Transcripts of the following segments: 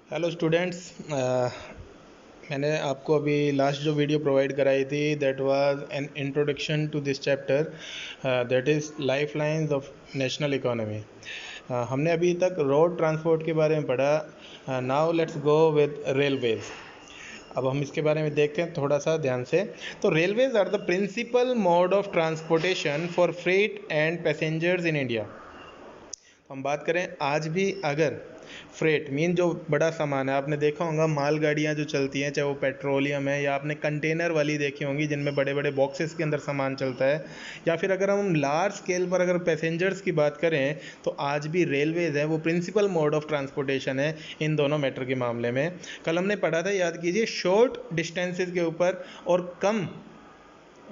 Hello students. मैंने आपको अभी लास्ट जो वीडियो प्रोवाइड कराई थी that was an introduction to this chapter, that is life lines of national economy. हमने अभी तक रोड ट्रांसपोर्ट के बारे में पढ़ा। Now let's go with railways. अब हम इसके बारे में देखते हैं थोड़ा सा ध्यान से। तो railways are the principal mode of transportation for freight and passengers in India. हम बात करें आज भी, अगर फ्रेट मीन जो बड़ा सामान है, आपने देखा होगा मालगाड़ियाँ जो चलती हैं, चाहे वो पेट्रोलियम है या आपने कंटेनर वाली देखी होंगी जिनमें बड़े बड़े बॉक्सेस के अंदर सामान चलता है, या फिर अगर हम लार्ज स्केल पर अगर पैसेंजर्स की बात करें तो आज भी रेलवेज है वो प्रिंसिपल मोड ऑफ ट्रांसपोर्टेशन है इन दोनों मैटर के मामले में। कल हमने पढ़ा था, याद कीजिए, शॉर्ट डिस्टेंसेज के ऊपर और कम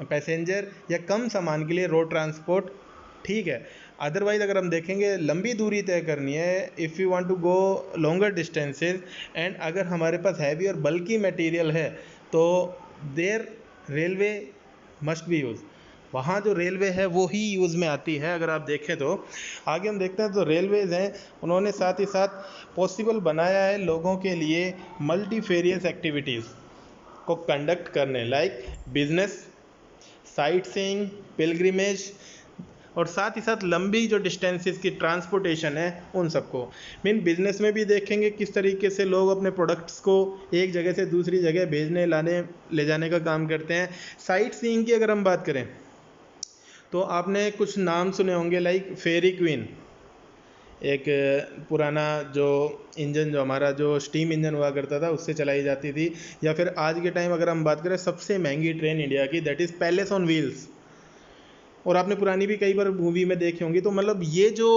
पैसेंजर या कम सामान के लिए रोड ट्रांसपोर्ट ठीक है। अदरवाइज अगर हम देखेंगे लंबी दूरी तय करनी है, if you want to go longer distances and अगर हमारे पास हैवी और बल्की मटेरियल है तो there railway must be use. वहाँ जो रेलवे है वो ही यूज़ में आती है। अगर आप देखें तो आगे हम देखते हैं तो रेलवेज़ हैं, उन्होंने साथ ही साथ पॉसिबल बनाया है लोगों के लिए मल्टीफेरियस एक्टिविटीज़ को कंडक्ट करने, like business, sight seeing, pilgrimage और साथ ही साथ लंबी जो डिस्टेंसेस की ट्रांसपोर्टेशन है उन सबको। मीन बिजनेस में भी देखेंगे किस तरीके से लोग अपने प्रोडक्ट्स को एक जगह से दूसरी जगह भेजने लाने ले जाने का काम करते हैं। साइट सीइंग की अगर हम बात करें तो आपने कुछ नाम सुने होंगे, लाइक फेरी क्वीन, एक पुराना जो इंजन जो हमारा जो स्टीम इंजन हुआ करता था उससे चलाई जाती थी। या फिर आज के टाइम अगर हम बात करें सबसे महंगी ट्रेन इंडिया की, that is palace on wheels, और आपने पुरानी भी कई बार मूवी में देखी होंगी। तो मतलब ये जो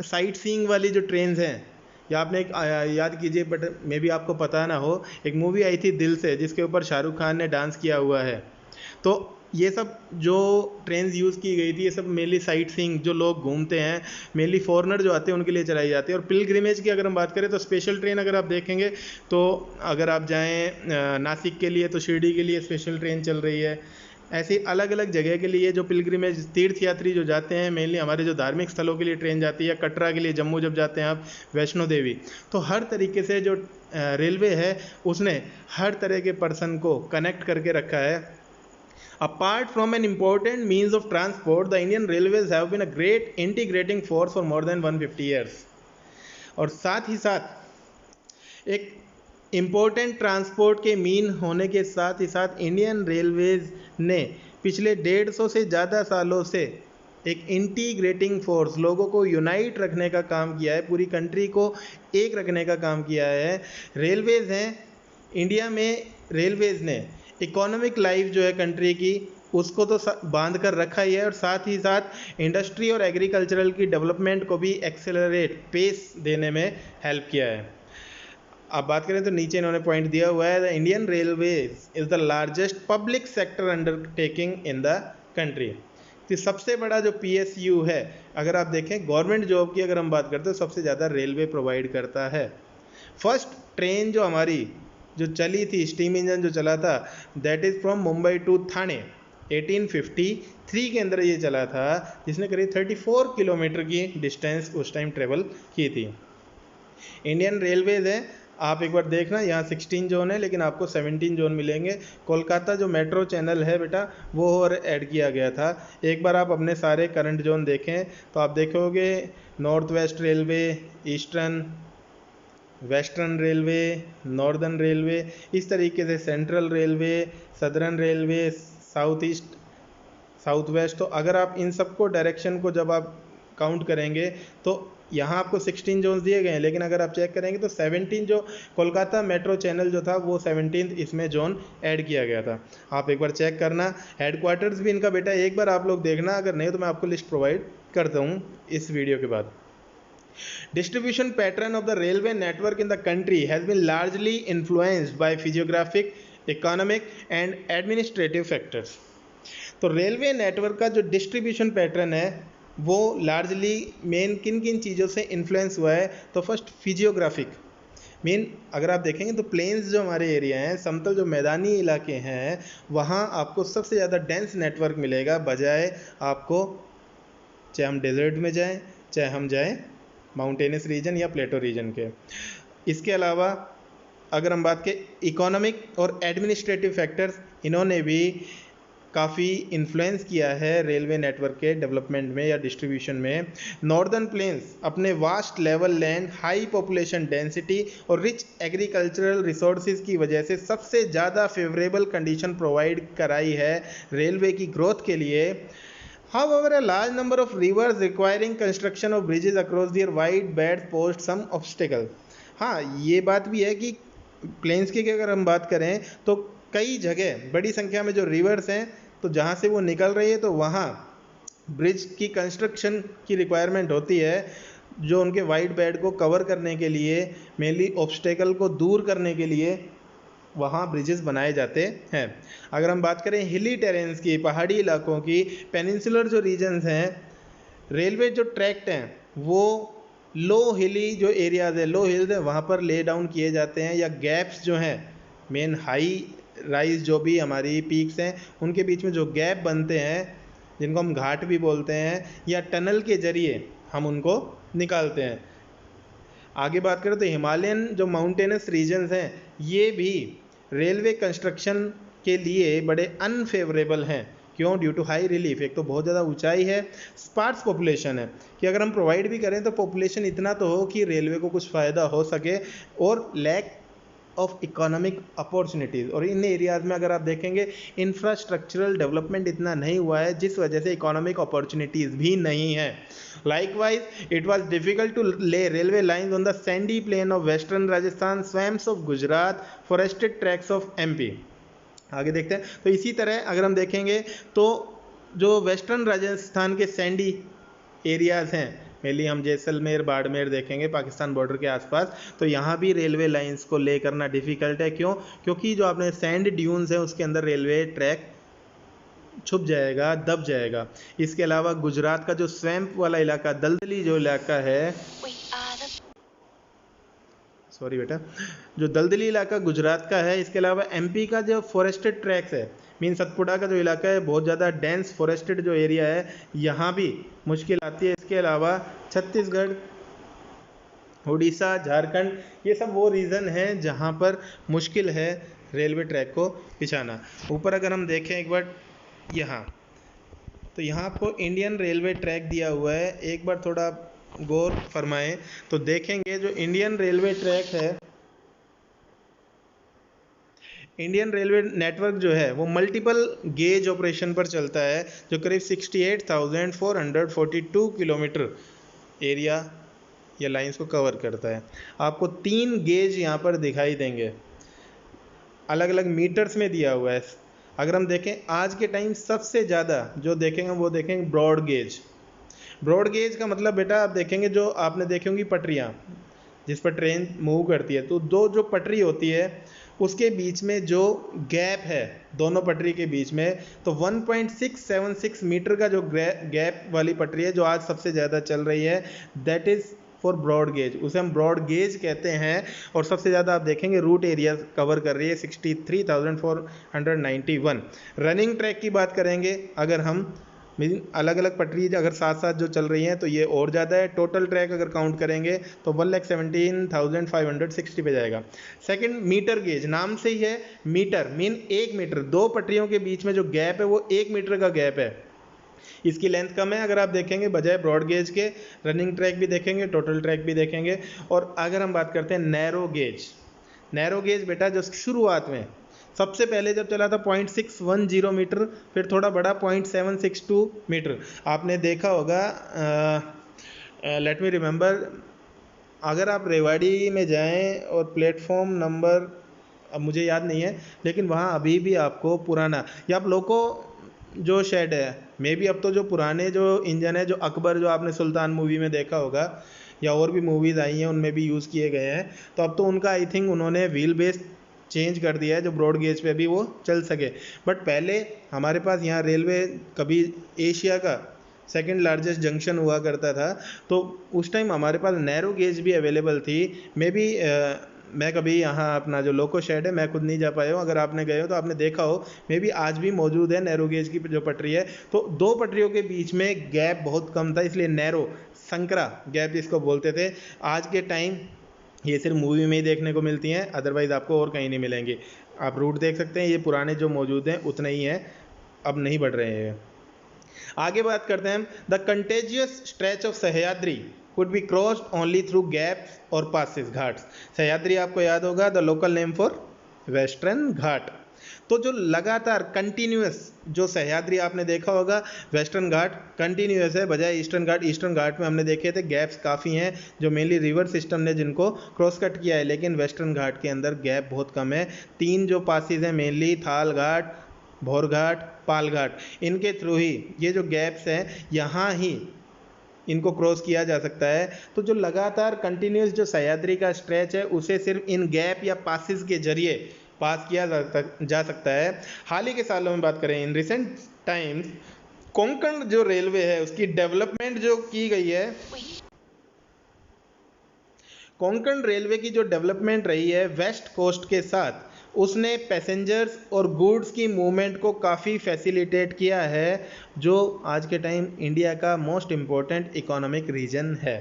साइट सीइंग वाली जो ट्रेन्स हैं, या आपने एक याद कीजिए, बट मे बी आपको पता ना हो, एक मूवी आई थी दिल से जिसके ऊपर शाहरुख खान ने डांस किया हुआ है। तो ये सब जो ट्रेन्स यूज़ की गई थी ये सब मेनली साइट सीइंग, जो लोग घूमते हैं मेनली फॉरेनर जो आते हैं उनके लिए चलाई जाती है। और पिलग्रिमेज की अगर हम बात करें तो स्पेशल ट्रेन अगर आप देखेंगे तो अगर आप जाएँ नासिक के लिए तो शिरडी के लिए स्पेशल ट्रेन चल रही है। ऐसी अलग अलग जगह के लिए जो पिलग्रिमेज तीर्थ यात्री जो जाते हैं, मेनली हमारे जो धार्मिक स्थलों के लिए ट्रेन जाती है, कटरा के लिए जम्मू जब जाते हैं आप, वैष्णो देवी, तो हर तरीके से जो रेलवे है उसने हर तरह के पर्सन को कनेक्ट करके रखा है। Apart from an important means of transport, the Indian railways have been a great integrating force for more than 150 years. और साथ ही साथ एक इम्पोर्टेंट ट्रांसपोर्ट के मीन होने के साथ ही साथ इंडियन रेलवेज ने पिछले 150 से ज़्यादा सालों से एक इंटीग्रेटिंग फोर्स, लोगों को यूनाइट रखने का काम किया है, पूरी कंट्री को एक रखने का काम किया है। रेलवेज हैं इंडिया में, रेलवेज ने इकोनॉमिक लाइफ जो है कंट्री की उसको तो बांध कर रखा ही है, और साथ ही साथ इंडस्ट्री और एग्रीकल्चरल की डेवलपमेंट को भी एक्सेलरेट पेस देने में हेल्प किया है। आप बात करें तो नीचे इन्होंने पॉइंट दिया हुआ है, the Indian railways is the largest public sector undertaking in the country. तो सबसे बड़ा जो पीएसयू है, अगर आप देखें गवर्नमेंट जॉब की अगर हम बात करते हैं तो सबसे ज़्यादा रेलवे प्रोवाइड करता है। फर्स्ट ट्रेन जो हमारी जो चली थी, स्टीम इंजन जो चला था, that is from Mumbai to Thane 1853 के अंदर ये चला था, जिसने करीब 34 किलोमीटर की डिस्टेंस उस टाइम ट्रेवल की थी। इंडियन रेलवेज है, आप एक बार देखना, यहाँ 16 जोन है लेकिन आपको 17 जोन मिलेंगे। कोलकाता जो मेट्रो चैनल है बेटा वो और ऐड किया गया था। एक बार आप अपने सारे करंट जोन देखें तो आप देखोगे north west railway, eastern, western railway, northern railway, इस तरीके से central railway, southern railway, south east, south west. तो अगर आप इन सबको डायरेक्शन को जब आप काउंट करेंगे तो यहाँ आपको 16 जोन्स दिए गए हैं, लेकिन अगर आप चेक करेंगे तो 17 जो कोलकाता मेट्रो चैनल जो था वो 17 इसमें जोन ऐड किया गया था। आप एक बार चेक करना, हेडक्वार्टर्स भी इनका बेटा एक बार आप लोग देखना, अगर नहीं तो मैं आपको लिस्ट प्रोवाइड करता हूँ इस वीडियो के बाद। Distribution pattern of the railway network in the country has been largely influenced by physiographic, economic and administrative factors. तो रेलवे नेटवर्क का जो डिस्ट्रीब्यूशन पैटर्न है वो लार्जली मेन किन किन चीज़ों से इन्फ्लुएंस हुआ है। तो फर्स्ट फिजियोग्राफिक, मेन अगर आप देखेंगे तो प्लेन्स जो हमारे एरिया हैं, समतल जो मैदानी इलाके हैं, वहाँ आपको सबसे ज़्यादा डेंस नेटवर्क मिलेगा, बजाय आपको चाहे हम डेजर्ट में जाएं चाहे हम जाएं माउंटेनस रीजन या प्लेटो रीजन के। इसके अलावा अगर हम बात करें इकोनॉमिक और एडमिनिस्ट्रेटिव फैक्टर्स, इन्होंने भी काफ़ी इन्फ्लुएंस किया है रेलवे नेटवर्क के डेवलपमेंट में या डिस्ट्रीब्यूशन में। नॉर्दर्न प्लेन्स अपने vast level land, high population density और रिच एग्रीकल्चरल रिसोर्सेज की वजह से सबसे ज़्यादा फेवरेबल कंडीशन प्रोवाइड कराई है रेलवे की ग्रोथ के लिए। However, a large number of rivers requiring construction of bridges across their wide beds posed some obstacle. हाँ, ये बात भी है कि प्लेन्स की अगर हम बात करें तो कई जगह बड़ी संख्या में जो रिवर्स हैं, तो जहाँ से वो निकल रही है तो वहाँ ब्रिज की कंस्ट्रक्शन की रिक्वायरमेंट होती है, जो उनके वाइड बेड को कवर करने के लिए, मेनली ऑब्स्टेकल को दूर करने के लिए वहाँ ब्रिजेस बनाए जाते हैं। अगर हम बात करें हिली टेरेन्स की, पहाड़ी इलाकों की, पेनिनसुलर जो रीजन्स हैं, रेलवे जो ट्रैक्ट हैं वो लो हिली जो एरियाज़ है, लो हिल्स है, वहाँ पर ले डाउन किए जाते हैं, या गैप्स जो हैं, मेन हाई राइज जो भी हमारी पीक्स हैं उनके बीच में जो गैप बनते हैं, जिनको हम घाट भी बोलते हैं, या टनल के जरिए हम उनको निकालते हैं। आगे बात करें तो हिमालयन जो माउंटेनस रीजन्स हैं, ये भी रेलवे कंस्ट्रक्शन के लिए बड़े अनफेवरेबल हैं। क्यों? Due to high relief. एक तो बहुत ज़्यादा ऊंचाई है, स्पार्स पॉपुलेशन है कि अगर हम प्रोवाइड भी करें तो पॉपुलेशन इतना तो हो कि रेलवे को कुछ फ़ायदा हो सके, और लैक ऑफ इकोनॉमिक अपॉर्चुनिटीज़। और इन एरियाज़ में अगर आप देखेंगे इंफ्रास्ट्रक्चरल डेवलपमेंट इतना नहीं हुआ है, जिस वजह से इकोनॉमिक अपॉर्चुनिटीज़ भी नहीं है। Likewise, it was difficult to lay railway lines on the sandy plain of western Rajasthan, swamps of Gujarat, forested tracts of MP. आगे देखते हैं। तो इसी तरह अगर हम देखेंगे तो जो वेस्टर्न राजस्थान के सैंडी एरियाज़ हैं, मेनली हम जैसलमेर, बाड़मेर देखेंगे पाकिस्तान बॉर्डर के आसपास, तो यहाँ भी रेलवे लाइंस को ले करना डिफ़िकल्ट है। क्यों? क्योंकि जो आपने सैंड ड्यून्स हैं उसके अंदर रेलवे ट्रैक छुप जाएगा, दब जाएगा। इसके अलावा गुजरात का जो स्वैम्प वाला इलाका, दलदली जो इलाका है, सॉरी बेटा, जो दलदली इलाका गुजरात का है, इसके अलावा एमपी का जो फॉरेस्टेड ट्रैक्स है, मीन सतपुड़ा का जो इलाका है, बहुत ज़्यादा डेंस फॉरेस्टेड जो एरिया है, यहाँ भी मुश्किल आती है। इसके अलावा छत्तीसगढ़, उड़ीसा, झारखंड, ये सब वो रीज़न हैं जहाँ पर मुश्किल है रेलवे ट्रैक को बिछाना। ऊपर अगर हम देखें एक बार यहाँ, तो यहाँ आपको इंडियन रेलवे ट्रैक दिया हुआ है। एक बार थोड़ा गौर फरमाएं तो देखेंगे जो इंडियन रेलवे ट्रैक है, इंडियन रेलवे नेटवर्क जो है वो मल्टीपल गेज ऑपरेशन पर चलता है, जो करीब 68,442 किलोमीटर एरिया या लाइंस को कवर करता है। आपको 3 गेज यहाँ पर दिखाई देंगे, अलग अलग मीटर्स में दिया हुआ है। अगर हम देखें आज के टाइम सबसे ज़्यादा जो देखेंगे वो देखेंगे ब्रॉड गेज। ब्रॉड गेज का मतलब बेटा आप देखेंगे जो आपने देखी होंगी पटरियाँ जिस पर ट्रेन मूव करती है, तो दो जो पटरी होती है उसके बीच में जो गैप है दोनों पटरी के बीच में, तो 1.676 मीटर का जो गैप वाली पटरी है जो आज सबसे ज़्यादा चल रही है, that is for broad gauge, उसे हम ब्रॉड गेज कहते हैं। और सबसे ज़्यादा आप देखेंगे रूट एरिया कवर कर रही है 63,491। रनिंग ट्रैक की बात करेंगे अगर हम, अलग अलग पटरी अगर साथ साथ जो चल रही हैं तो ये और ज़्यादा है। टोटल ट्रैक अगर काउंट करेंगे तो 1,17,560 पे जाएगा। सेकंड, मीटर गेज, नाम से ही है मीटर, मीन 1 मीटर, दो पटरियों के बीच में जो गैप है वो 1 मीटर का गैप है। इसकी लेंथ कम है अगर आप देखेंगे बजाय ब्रॉड गेज के। रनिंग ट्रैक भी देखेंगे, टोटल ट्रैक भी देखेंगे। और अगर हम बात करते हैं नैरो गेज, नैरो गेज बेटा जो शुरुआत में सबसे पहले जब चला था 0.610 मीटर, फिर थोड़ा बड़ा 0.762 मीटर। आपने देखा होगा, लेट मी रिमेंबर, अगर आप रेवाड़ी में जाएं और प्लेटफॉर्म नंबर अब मुझे याद नहीं है, लेकिन वहाँ अभी भी आपको पुराना, या आप लोको जो शेड है, मे बी अब तो जो पुराने जो इंजन है, जो अकबर जो आपने सुल्तान मूवी में देखा होगा या और भी मूवीज़ आई हैं उनमें भी यूज़ किए गए हैं, तो अब तो उनका आई थिंक उन्होंने व्हील बेस चेंज कर दिया है जो ब्रॉड गेज पे भी वो चल सके। बट पहले हमारे पास यहाँ रेलवे कभी एशिया का सेकंड लार्जेस्ट जंक्शन हुआ करता था, तो उस टाइम हमारे पास नैरो गेज भी अवेलेबल थी। मे बी मैं कभी यहाँ अपना जो लोको शेड है मैं खुद नहीं जा पाया हूँ, अगर आपने गए हो तो आपने देखा हो, मे बी आज भी मौजूद है नैरो गेज की जो पटरी है। तो दो पटरियों के बीच में गैप बहुत कम था, इसलिए नैरो, संकरा गैप इसको बोलते थे। आज के टाइम ये सिर्फ मूवी में ही देखने को मिलती हैं, अदरवाइज़ आपको और कहीं नहीं मिलेंगी। आप रूट देख सकते हैं, ये पुराने जो मौजूद हैं उतने ही हैं, अब नहीं बढ़ रहे हैं। आगे बात करते हैं हम। The contagious stretch of Sahyadri could be crossed only through gaps और पासिस, घाट्स। सह्याद्री आपको याद होगा, the local name for western Ghat. तो जो लगातार कंटिन्यूस जो सह्याद्री आपने देखा होगा, वेस्टर्न घाट कंटिन्यूस है बजाय ईस्टर्न घाट। ईस्टर्न घाट में हमने देखे थे गैप्स काफ़ी हैं, जो मेनली रिवर सिस्टम ने जिनको क्रॉस कट किया है, लेकिन वेस्टर्न घाट के अंदर गैप बहुत कम है। 3 जो पासिस हैं मेनली, थाल घाट, भौर घाट, पाल घाट, इनके थ्रू ही ये जो गैप्स हैं यहाँ ही इनको क्रॉस किया जा सकता है। तो जो लगातार कंटिन्यूस जो सह्याद्री का स्ट्रेच है उसे सिर्फ इन गैप या पासिस के जरिए पास किया जा सकता है। हाल ही के सालों में बात करें, इन रिसेंट टाइम्स कोंकण जो रेलवे है उसकी डेवलपमेंट जो की गई है, कोंकण रेलवे की जो डेवलपमेंट रही है वेस्ट कोस्ट के साथ, उसने पैसेंजर्स और गुड्स की मूवमेंट को काफ़ी फैसिलिटेट किया है, जो आज के टाइम इंडिया का मोस्ट इम्पोर्टेंट इकोनॉमिक रीजन है।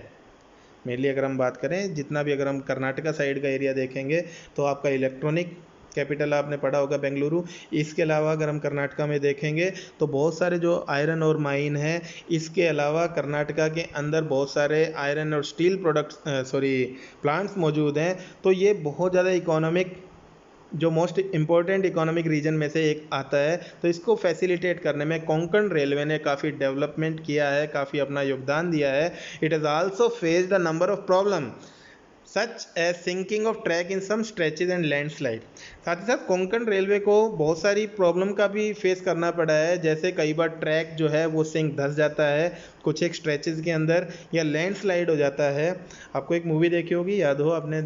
मेनली अगर हम बात करें, जितना भी अगर हम कर्नाटका साइड का एरिया देखेंगे तो आपका इलेक्ट्रॉनिक कैपिटल आपने पढ़ा होगा बेंगलुरु। इसके अलावा अगर हम कर्नाटका में देखेंगे तो बहुत सारे जो आयरन और माइन है, इसके अलावा कर्नाटका के अंदर बहुत सारे आयरन और स्टील प्लांट्स मौजूद हैं। तो ये बहुत ज़्यादा इकोनॉमिक जो मोस्ट इम्पोर्टेंट इकोनॉमिक रीजन में से एक आता है। तो इसको फैसिलिटेट करने में कोंकण रेलवे ने काफ़ी डेवलपमेंट किया है, काफ़ी अपना योगदान दिया है। It has also faced a number of problem such as sinking of track in some stretches and landslide. साथ ही साथ कोंकण रेलवे को बहुत सारी प्रॉब्लम का भी फेस करना पड़ा है, जैसे कई बार ट्रैक जो है वो सिंक धंस जाता है कुछ एक स्ट्रेचेज के अंदर, या लैंडस्लाइड हो जाता है। आपको एक मूवी देखी होगी, याद हो आपने,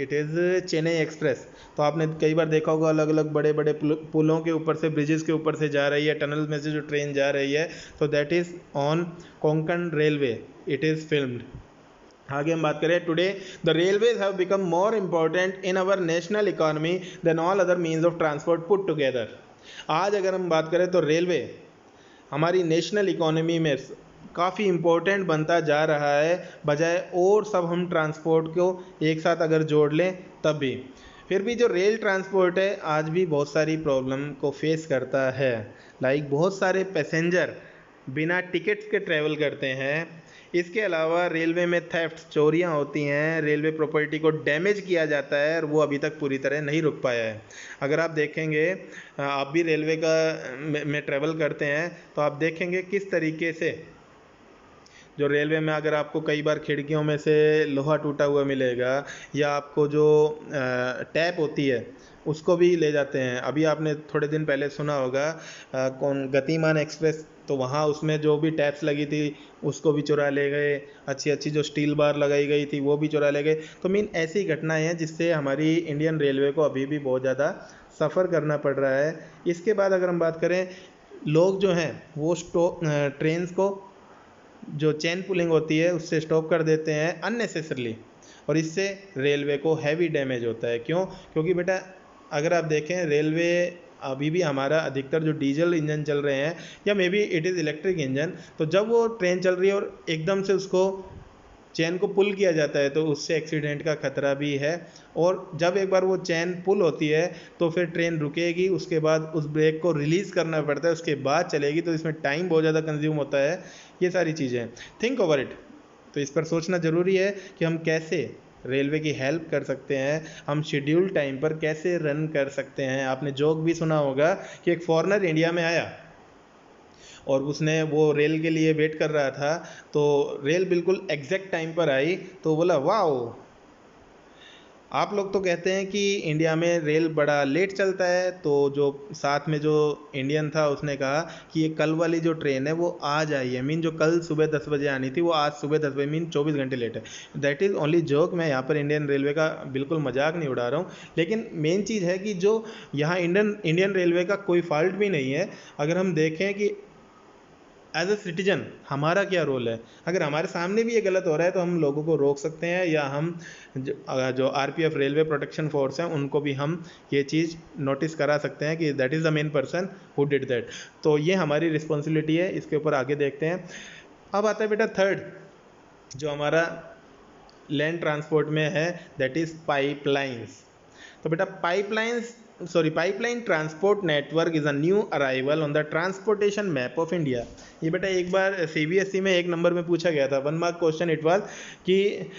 इट इज़ चेन्नई एक्सप्रेस। तो आपने कई बार देखा होगा अलग अलग बड़े बड़े पुलों के ऊपर से, ब्रिजेस के ऊपर से जा रही है, टनल में से जो ट्रेन जा रही है, तो that is on Konkan railway, it is filmed. आगे हम बात करें, today the railways have become more important in our national economy than all other means of transport put together. आज अगर हम बात करें तो रेलवे हमारी नेशनल इकोनॉमी में काफ़ी इम्पोर्टेंट बनता जा रहा है, बजाय और सब हम ट्रांसपोर्ट को एक साथ अगर जोड़ लें तब भी। फिर भी जो रेल ट्रांसपोर्ट है आज भी बहुत सारी प्रॉब्लम को फेस करता है। लाइक बहुत सारे पैसेंजर बिना टिकट्स के ट्रैवल करते हैं। इसके अलावा रेलवे में थेफ्ट, चोरियां होती हैं, रेलवे प्रॉपर्टी को डैमेज किया जाता है, और वो अभी तक पूरी तरह नहीं रुक पाया है। अगर आप देखेंगे, आप भी रेलवे का में ट्रैवल करते हैं तो आप देखेंगे किस तरीके से जो रेलवे में अगर आपको कई बार खिड़कियों में से लोहा टूटा हुआ मिलेगा, या आपको जो टैप होती है उसको भी ले जाते हैं। अभी आपने थोड़े दिन पहले सुना होगा कौन, गतिमान एक्सप्रेस, तो वहाँ उसमें जो भी टैप्स लगी थी उसको भी चुरा ले गए, अच्छी अच्छी जो स्टील बार लगाई गई थी वो भी चुरा ले गए। तो मीन ऐसी घटनाएं हैं जिससे हमारी इंडियन रेलवे को अभी भी बहुत ज़्यादा सफ़र करना पड़ रहा है। इसके बाद अगर हम बात करें, लोग जो हैं वो ट्रेन्स को जो चेन पुलिंग होती है उससे स्टॉप कर देते हैं अननेसेसरली, और इससे रेलवे को हैवी डैमेज होता है। क्यों? क्योंकि बेटा अगर आप देखें, रेलवे अभी भी हमारा अधिकतर जो डीजल इंजन चल रहे हैं, या may be it is electric engine, तो जब वो ट्रेन चल रही है और एकदम से उसको चैन को पुल किया जाता है तो उससे एक्सीडेंट का खतरा भी है। और जब एक बार वो चैन पुल होती है तो फिर ट्रेन रुकेगी, उसके बाद उस ब्रेक को रिलीज़ करना पड़ता है, उसके बाद चलेगी, तो इसमें टाइम बहुत ज़्यादा कंज्यूम होता है। ये सारी चीज़ें थिंक ओवर इट। तो इस पर सोचना ज़रूरी है कि हम कैसे रेलवे की हेल्प कर सकते हैं, हम शेड्यूल टाइम पर कैसे रन कर सकते हैं। आपने जोक भी सुना होगा कि एक फॉरेनर इंडिया में आया और उसने वो रेल के लिए वेट कर रहा था, तो रेल बिल्कुल एग्जैक्ट टाइम पर आई, तो बोला वाओ, आप लोग तो कहते हैं कि इंडिया में रेल बड़ा लेट चलता है। तो जो साथ में जो इंडियन था उसने कहा कि ये कल वाली जो ट्रेन है वो आज आई है, मीन जो कल सुबह 10 बजे आनी थी वो आज सुबह 10 बजे, मीन 24 घंटे लेट है। That is only joke. मैं यहाँ पर इंडियन रेलवे का बिल्कुल मजाक नहीं उड़ा रहा हूँ, लेकिन मेन चीज़ है कि जो यहाँ इंडियन रेलवे का कोई फॉल्ट भी नहीं है। अगर हम देखें कि एज अ सिटीजन हमारा क्या रोल है, अगर हमारे सामने भी ये गलत हो रहा है तो हम लोगों को रोक सकते हैं, या हम जो आरपीएफ रेलवे प्रोटेक्शन फोर्स हैं उनको भी हम ये चीज़ नोटिस करा सकते हैं कि that is the main person who did that. तो ये हमारी रिस्पॉन्सिबिलिटी है। इसके ऊपर आगे देखते हैं। अब आता है बेटा थर्ड, जो हमारा लैंड ट्रांसपोर्ट में है, दैट इज़ पाइपलाइंस। तो बेटा pipeline transport network is a new arrival on the transportation map of India. ये बेटा एक बार सीबीएसई में 1 नंबर में पूछा गया था, 1 मार्क क्वेश्चन इट वाज कि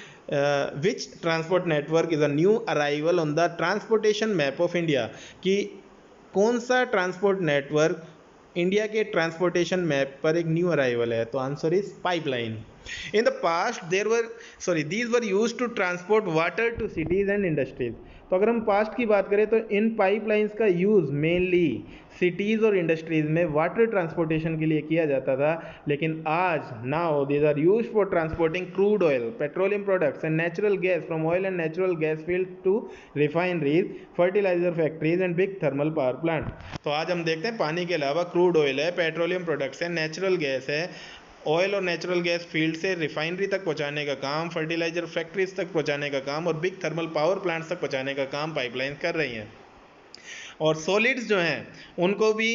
which transport network is a new arrival on the transportation map of India, कि कौन सा ट्रांसपोर्ट नेटवर्क इंडिया के ट्रांसपोर्टेशन मैप पर एक न्यू अराइवल है। तो answer is pipeline. In the past these were used to transport water to cities and industries. तो अगर हम पास्ट की बात करें तो इन पाइपलाइंस का यूज़ मेनली सिटीज़ और इंडस्ट्रीज़ में वाटर ट्रांसपोर्टेशन के लिए किया जाता था, लेकिन आज now these are used for transporting crude oil, petroleum products and natural gas from oil and natural gas field to refineries, fertiliser factories and big thermal power plant. तो आज हम देखते हैं पानी के अलावा क्रूड ऑयल है, पेट्रोलियम प्रोडक्ट्स है, नेचुरल गैस है, ऑयल और नेचुरल गैस फील्ड से रिफाइनरी तक पहुंचाने का काम, फर्टिलाइजर फैक्ट्रीज तक पहुंचाने का काम और बिग थर्मल पावर प्लांट्स तक पहुंचाने का काम पाइपलाइन कर रही हैं। और सॉलिड्स जो हैं उनको भी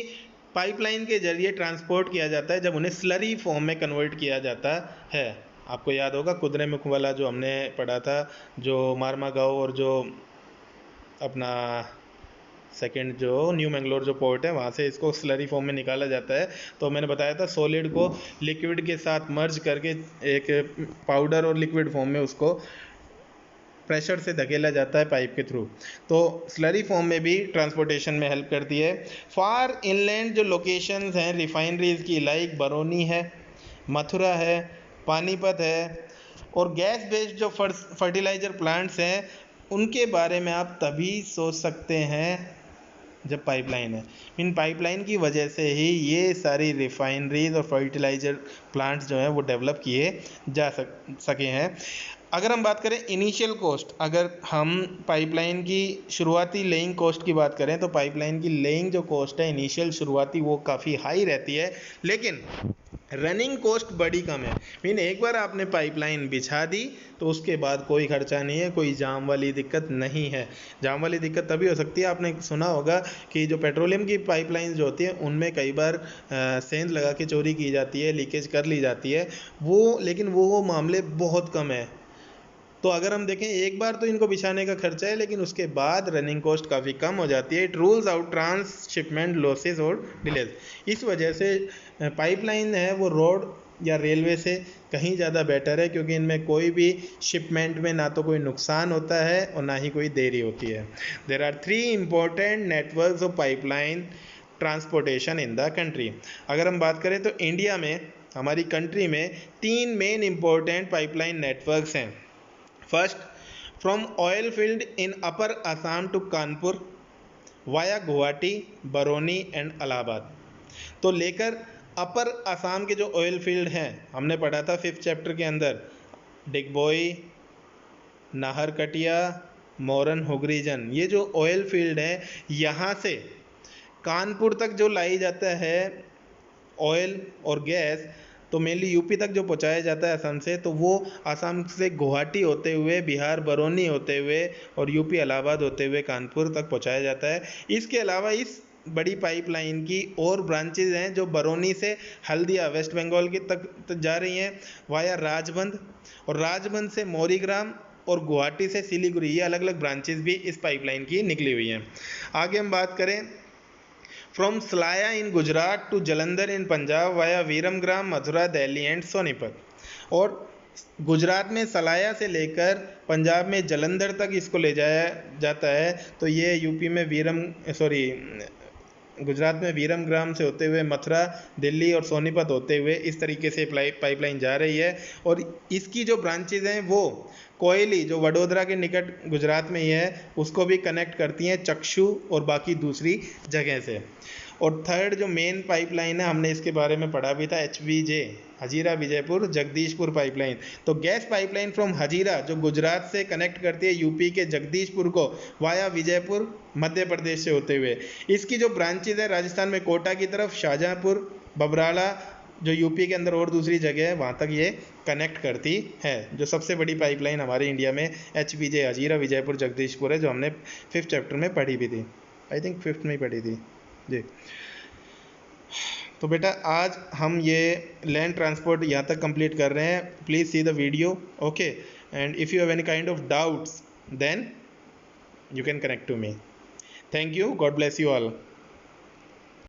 पाइपलाइन के जरिए ट्रांसपोर्ट किया जाता है, जब उन्हें स्लरी फॉर्म में कन्वर्ट किया जाता है। आपको याद होगा कुद्रेमुख वाला जो हमने पढ़ा था, जो मारमा गाँव और जो अपना सेकंड जो न्यू मैंगलोर जो पोर्ट है वहाँ से इसको स्लरी फॉर्म में निकाला जाता है। तो मैंने बताया था सॉलिड को लिक्विड के साथ मर्ज करके एक पाउडर और लिक्विड फॉर्म में उसको प्रेशर से धकेला जाता है पाइप के थ्रू। तो स्लरी फॉर्म में भी ट्रांसपोर्टेशन में हेल्प करती है। फार इनलैंड जो लोकेशंस हैं रिफाइनरीज की, लाइक बरौनी है, मथुरा है, पानीपत है, और गैस बेस्ड जो फर्टिलाइजर प्लांट्स हैं उनके बारे में आप तभी सोच सकते हैं जब पाइपलाइन है। इन पाइपलाइन की वजह से ही ये सारी रिफाइनरीज और फर्टिलाइजर प्लांट्स जो हैं वो डेवलप किए जा सके हैं। अगर हम बात करें इनिशियल कॉस्ट, अगर हम पाइपलाइन की शुरुआती लेइंग कॉस्ट की बात करें तो पाइपलाइन की लेइंग जो कॉस्ट है इनिशियल शुरुआती वो काफ़ी हाई रहती है, लेकिन रनिंग कॉस्ट बड़ी कम है। मीन एक बार आपने पाइपलाइन बिछा दी तो उसके बाद कोई खर्चा नहीं है, कोई जाम वाली दिक्कत नहीं है। जाम वाली दिक्कत तभी हो सकती है, आपने सुना होगा कि जो पेट्रोलियम की पाइपलाइन जो होती है उनमें कई बार सेंध लगा के चोरी की जाती है, लीकेज कर ली जाती है, लेकिन वो मामले बहुत कम है। तो अगर हम देखें एक बार तो इनको बिछाने का खर्चा है, लेकिन उसके बाद रनिंग कॉस्ट काफ़ी कम हो जाती है। It rules out transshipment losses और डिलेज। इस वजह से पाइपलाइन है वो रोड या रेलवे से कहीं ज़्यादा बेटर है, क्योंकि इनमें कोई भी शिपमेंट में ना तो कोई नुकसान होता है और ना ही कोई देरी होती है। There are 3 important networks of pipeline transportation in the country. अगर हम बात करें तो इंडिया में, हमारी कंट्री में 3 मेन इम्पोर्टेंट पाइपलाइन नेटवर्क्स हैं। First, from oil field in upper Assam to Kanpur via Guwahati, Barauni and Allahabad. तो लेकर अपर असम के जो ऑयल फील्ड हैं, हमने पढ़ा था 5th चैप्टर के अंदर, डिगबोई, नाहरकटिया, मोरन, हुगरीजन, ये जो ऑयल फील्ड है यहाँ से कानपुर तक जो लाई जाता है ऑयल और गैस, तो मेनली यूपी तक जो पहुंचाया जाता है असम से, तो वो असम से गुवाहाटी होते हुए, बिहार बरौनी होते हुए और यूपी इलाहाबाद होते हुए कानपुर तक पहुंचाया जाता है। इसके अलावा इस बड़ी पाइपलाइन की और ब्रांचेज हैं जो बरौनी से हल्दिया वेस्ट बंगाल की तक जा रही हैं वाया राजबंद, और राजबंद से मौरीग्राम और गुवाहाटी से सिलीगुड़ी, ये अलग अलग ब्रांचेज भी इस पाइपलाइन की निकली हुई हैं। आगे हम बात करें from Salaya in Gujarat to Jalandhar in Punjab via Viramgam, Mathura, Delhi and Sonipat. और गुजरात में सलाया से लेकर पंजाब में जलंधर तक इसको ले जाया जाता है। तो ये यूपी में गुजरात में वीरमग्राम से होते हुए मथुरा, दिल्ली और सोनीपत होते हुए इस तरीके से पाइपलाइन जा रही है। और इसकी जो ब्रांचेज हैं वो कोयली, जो वडोदरा के निकट गुजरात में ही है, उसको भी कनेक्ट करती हैं चक्षु और बाकी दूसरी जगह से। और थर्ड जो मेन पाइपलाइन है, हमने इसके बारे में पढ़ा भी था, HVJ, हजीरा विजयपुर जगदीशपुर पाइपलाइन। तो गैस पाइपलाइन फ्रॉम हजीरा जो गुजरात से कनेक्ट करती है यूपी के जगदीशपुर को वाया विजयपुर मध्य प्रदेश से होते हुए। इसकी जो ब्रांचेज है राजस्थान में कोटा की तरफ, शाहजहाँपुर, बबराला जो यूपी के अंदर और दूसरी जगह है वहाँ तक ये कनेक्ट करती है। जो सबसे बड़ी पाइपलाइन हमारे इंडिया में HVJ हजीरा विजयपुर जगदीशपुर है, जो हमने 5th चैप्टर में पढ़ी भी थी, आई थिंक 5th में ही पढ़ी थी जी। तो बेटा आज हम ये लैंड ट्रांसपोर्ट यहाँ तक कंप्लीट कर रहे हैं। Please see the video, okay. and if you have any kind of doubts, then you can connect to me. Thank you. God bless you all.